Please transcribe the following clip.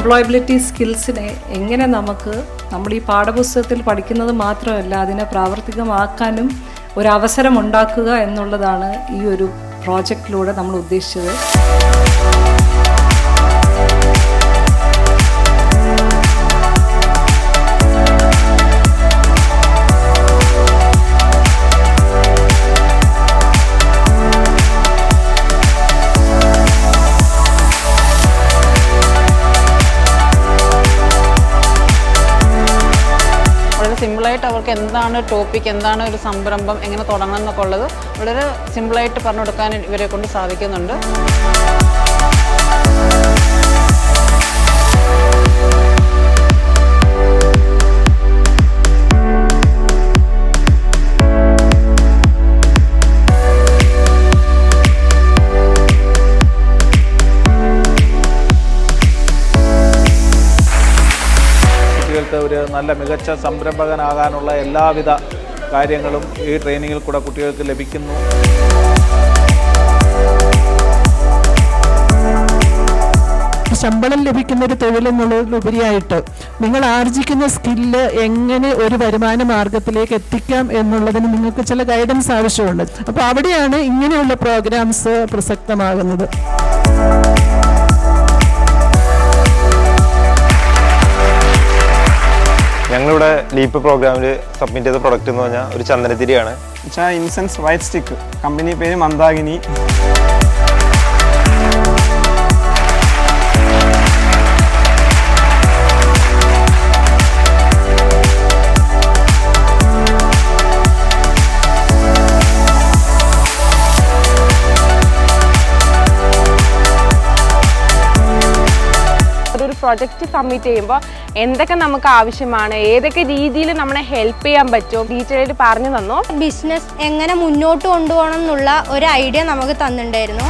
Employability സ്കിൽസിനെ എങ്ങനെ നമുക്ക് നമ്മൾ ഈ പാഠപുസ്തകത്തിൽ പഠിക്കുന്നത് മാത്രമല്ല അതിനെ പ്രാവർത്തികമാക്കാനും ഒരവസരം ഉണ്ടാക്കുക എന്നുള്ളതാണ് ഈ ഒരു പ്രോജക്റ്റിലൂടെ നമ്മൾ ഉദ്ദേശിച്ചത്. സിമ്പിളായിട്ട് അവർക്ക് എന്താണ് ടോപ്പിക്, എന്താണ് ഒരു സംരംഭം, എങ്ങനെ തുടങ്ങണം എന്നൊക്കെ ഉള്ളത് വളരെ സിമ്പിളായിട്ട് പറഞ്ഞു കൊടുക്കാൻ ഇവരെ കൊണ്ട് സാധിക്കുന്നുണ്ട്. ഒരു നല്ല മികച്ച സംരംഭകനാകാനുള്ള എല്ലാവിധ കാര്യങ്ങളും ഈ ട്രെയിനിങ്ങിൽ കൂടെ കുട്ടികൾക്ക് ലഭിക്കുന്നു. ശമ്പളം ലഭിക്കുന്ന ഒരു തൊഴിലെന്നുള്ളതിലുപരിയായിട്ട് നിങ്ങൾ ആർജിക്കുന്ന സ്കില്ല് എങ്ങനെ ഒരു വരുമാന മാർഗത്തിലേക്ക് എത്തിക്കാം എന്നുള്ളതിന് നിങ്ങൾക്ക് ചില ഗൈഡൻസ് ആവശ്യമുണ്ട്. അപ്പോൾ അവിടെയാണ് ഇങ്ങനെയുള്ള പ്രോഗ്രാംസ് പ്രസക്തമാകുന്നത്. ഞങ്ങളിവിടെ ലീപ്പ് പ്രോഗ്രാമിൽ സബ്മിറ്റ് ചെയ്ത പ്രൊഡക്റ്റ് എന്ന് പറഞ്ഞാൽ ഒരു ചന്ദനത്തിരിയാണ്. ഇൻസെൻസ് വൈറ്റ് സ്റ്റിക്ക്, കമ്പനി പേര് മന്ദാകിനി. ഒരു പ്രോജക്റ്റ് സബ്മിറ്റ് ചെയ്യുമ്പോൾ എന്തൊക്കെ നമുക്ക് ആവശ്യമാണ്, ഏതൊക്കെ രീതിയിൽ നമ്മളെ ഹെൽപ്പ് ചെയ്യാൻ പറ്റും ഡീറ്റെയിൽ പറഞ്ഞു തന്നു. ബിസിനസ് എങ്ങനെ മുന്നോട്ട് കൊണ്ടുപോകണം എന്നുള്ള ഒരു ഐഡിയ നമുക്ക് തന്നിട്ടുണ്ടായിരുന്നു.